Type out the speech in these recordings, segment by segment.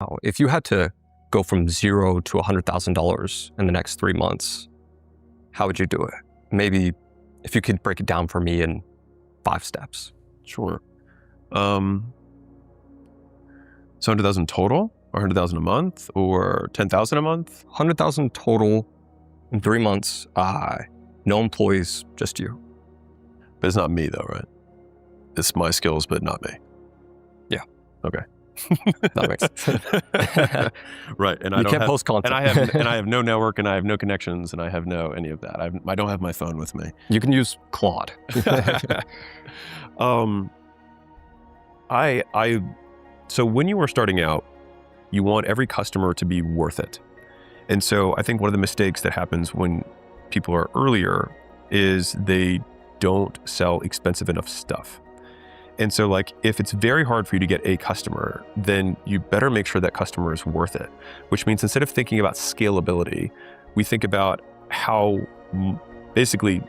Now, if you had to go from zero to $100,000 in the next 3 months, how would you do it? Maybe if you could break it down for me in 5 steps. Sure. So 100,000 total, or 100,000 a month, or 10,000 a month? 100,000 total in 3 months. No employees, just you. But it's not me though, right? It's my skills, but not me. Yeah. Okay. That makes sense. Right. And you can't post content. And I have no network, and I have no connections, and I have no any of that. I don't have my phone with me. You can use Claude. So when you are starting out, you want every customer to be worth it. And so I think one of the mistakes that happens when people are earlier is they don't sell expensive enough stuff. And so like, if it's very hard for you to get a customer, then you better make sure that customer is worth it, which means instead of thinking about scalability, we think about how basically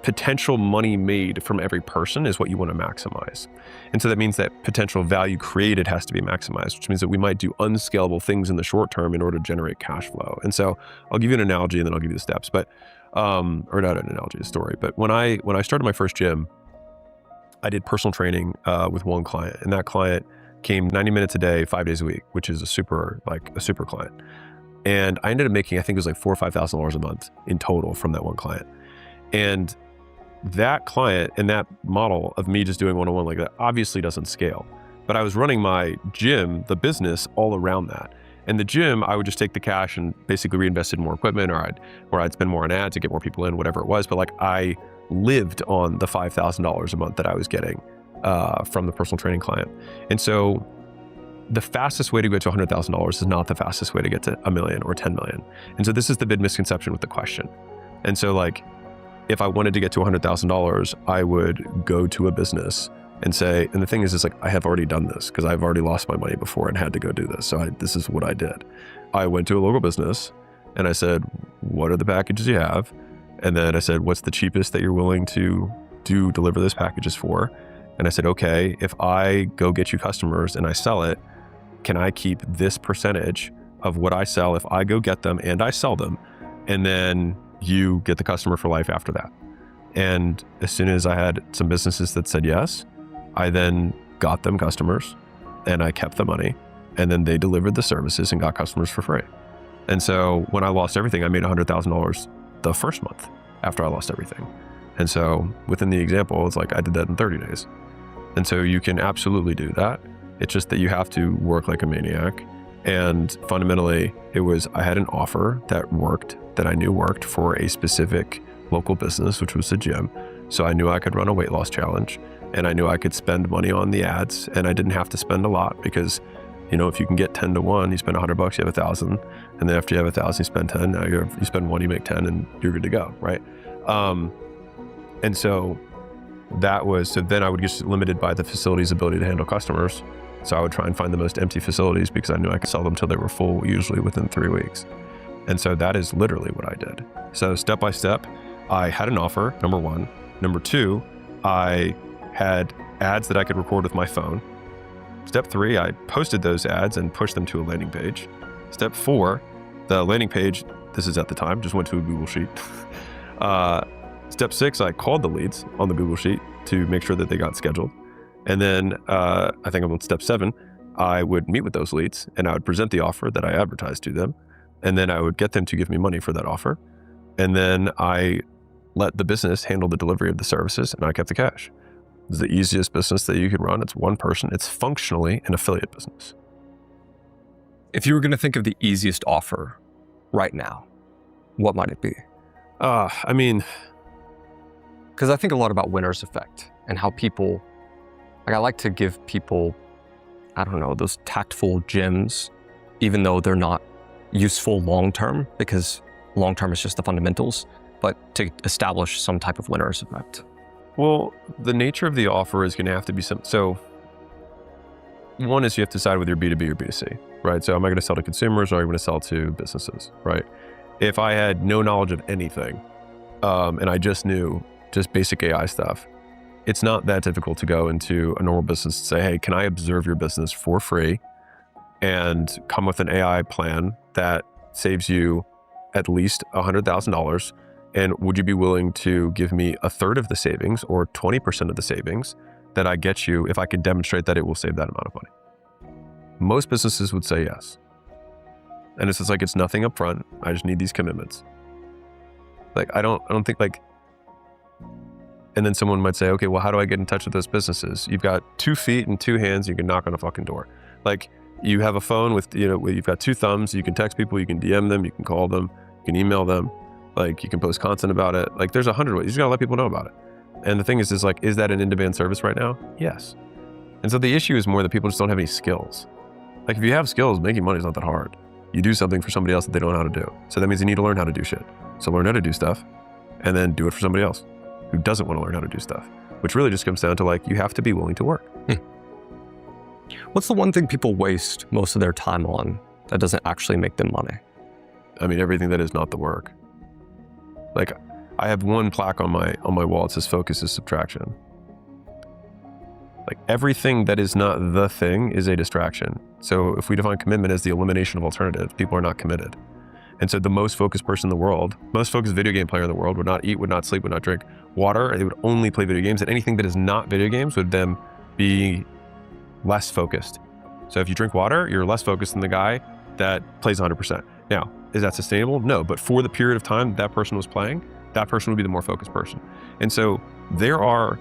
potential money made from every person is what you want to maximize. And so that means that potential value created has to be maximized, which means that we might do unscalable things in the short term in order to generate cash flow. And so I'll give you an analogy and then I'll give you the steps, but, or not an analogy, a story. But when I started my first gym, I did personal training with one client, and that client came 90 minutes a day, 5 days a week, which is a super client. And I ended up making, I think it was like $4,000 or $5,000 a month in total from that one client. And that client and that model of me just doing one-on-one like that obviously doesn't scale. But I was running my gym, the business, all around that. And the gym, I would just take the cash and basically reinvest in more equipment, or I'd spend more on ads to get more people in, whatever it was. But like, I lived on the $5,000 a month that I was getting from the personal training client. And so the fastest way to get to $100,000 is not the fastest way to get to $1 million or 10 million. And so this is the big misconception with the question. And so like, if I wanted to get to $100,000, I would go to a business and say, and the thing is like, I have already done this because I've already lost my money before and had to go do this. So this is what I did. I went to a local business and I said, what are the packages you have? And then I said, what's the cheapest that you're willing to deliver those packages for? And I said, okay, if I go get you customers and I sell it, can I keep this percentage of what I sell if I go get them and I sell them? And then you get the customer for life after that. And as soon as I had some businesses that said yes, I then got them customers and I kept the money, and then they delivered the services and got customers for free. And so when I lost everything, I made $100,000 the first month after I lost everything. And so within the example, it's like I did that in 30 days. And so you can absolutely do that. It's just that you have to work like a maniac. And fundamentally, I had an offer that worked, that I knew worked for a specific local business, which was a gym. So I knew I could run a weight loss challenge, and I knew I could spend money on the ads, and I didn't have to spend a lot because, you know, if you can get 10 to 1, you spend $100, you have 1,000. And then after you have 1,000, you spend 10. Now you spend 1, you make 10, and you're good to go, right? And so then I would get limited by the facility's ability to handle customers. So I would try and find the most empty facilities because I knew I could sell them till they were full, usually within 3 weeks. And so that is literally what I did. So step by step, I had an offer, number 1. Number 2, I had ads that I could record with my phone. Step 3, I posted those ads and pushed them to a landing page. Step 4, the landing page, this is at the time, just went to a Google Sheet. Step 6, I called the leads on the Google Sheet to make sure that they got scheduled. And then I think I'm on step 7, I would meet with those leads and I would present the offer that I advertised to them. And then I would get them to give me money for that offer. And then I let the business handle the delivery of the services and I kept the cash. It's the easiest business that you can run. It's one person. It's functionally an affiliate business. If you were going to think of the easiest offer right now, what might it be? I mean, because I think a lot about winner's effect and how people, like I like to give people, I don't know, those tactful gems, even though they're not useful long-term, because long-term is just the fundamentals, but to establish some type of winner's effect. Well, the nature of the offer is going to have to be so one is you have to decide whether you're B2B or B2C, right? So am I going to sell to consumers or am I going to sell to businesses, right? If I had no knowledge of anything, and I just knew just basic AI stuff, it's not that difficult to go into a normal business and say, hey, can I observe your business for free and come with an AI plan that saves you at least $100,000? And would you be willing to give me a third of the savings or 20% of the savings that I get you if I can demonstrate that it will save that amount of money? Most businesses would say yes. And it's just like, it's nothing up front. I just need these commitments. Like, I don't think like, and then someone might say, okay, well, how do I get in touch with those businesses? You've got 2 feet and 2 hands, you can knock on a fucking door. Like, you have a phone with, you've got 2 thumbs, you can text people, you can DM them, you can call them, you can email them, like you can post content about it. Like there's 100 ways, you just gotta let people know about it. And the thing is like, is that an in-demand service right now? Yes. And so the issue is more that people just don't have any skills. Like if you have skills, making money is not that hard. You do something for somebody else that they don't know how to do. So that means you need to learn how to do shit. So learn how to do stuff and then do it for somebody else who doesn't want to learn how to do stuff, which really just comes down to like, you have to be willing to work. What's the one thing people waste most of their time on that doesn't actually make them money? I mean, everything that is not the work. Like I have one plaque on my wall. It says focus is subtraction. Like everything that is not the thing is a distraction. So if we define commitment as the elimination of alternatives, people are not committed. And so the most focused person in the world, most focused video game player in the world would not eat, would not sleep, would not drink water. They would only play video games, and anything that is not video games would then be less focused. So if you drink water, you're less focused than the guy that plays 100%. Now, is that sustainable? No, but for the period of time that person was playing, that person would be the more focused person. And so there are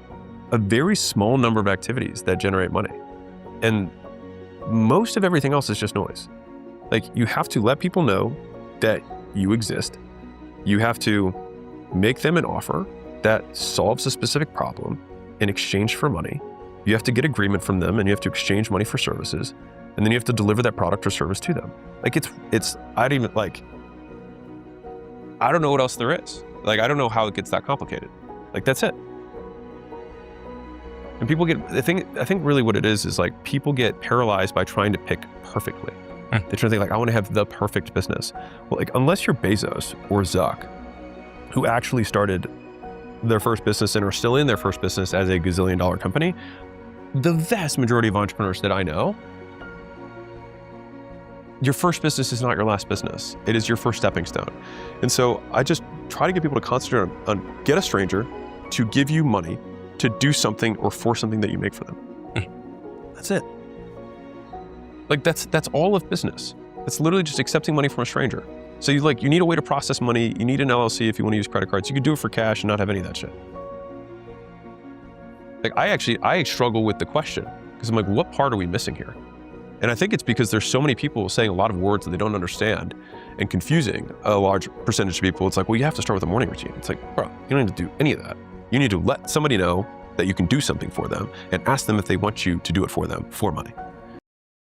a very small number of activities that generate money. And most of everything else is just noise. Like you have to let people know that you exist. You have to make them an offer that solves a specific problem in exchange for money. You have to get agreement from them and you have to exchange money for services. And then you have to deliver that product or service to them. Like I don't know what else there is. Like, I don't know how it gets that complicated. Like, that's it. And people I think really what it is like people get paralyzed by trying to pick perfectly. They're trying to think like, I want to have the perfect business. Well, like unless you're Bezos or Zuck, who actually started their first business and are still in their first business as a gazillion-dollar company, the vast majority of entrepreneurs that I know, your first business is not your last business. It is your first stepping stone. And so I just try to get people to concentrate on get a stranger to give you money to do something or for something that you make for them. That's it. Like that's all of business. It's literally just accepting money from a stranger. So you need a way to process money. You need an LLC if you want to use credit cards. You could do it for cash and not have any of that shit. Like I struggle with the question because I'm like, what part are we missing here? And I think it's because there's so many people saying a lot of words that they don't understand and confusing a large percentage of people. It's like, well, you have to start with a morning routine. It's like, bro, you don't need to do any of that. You need to let somebody know that you can do something for them and ask them if they want you to do it for them for money.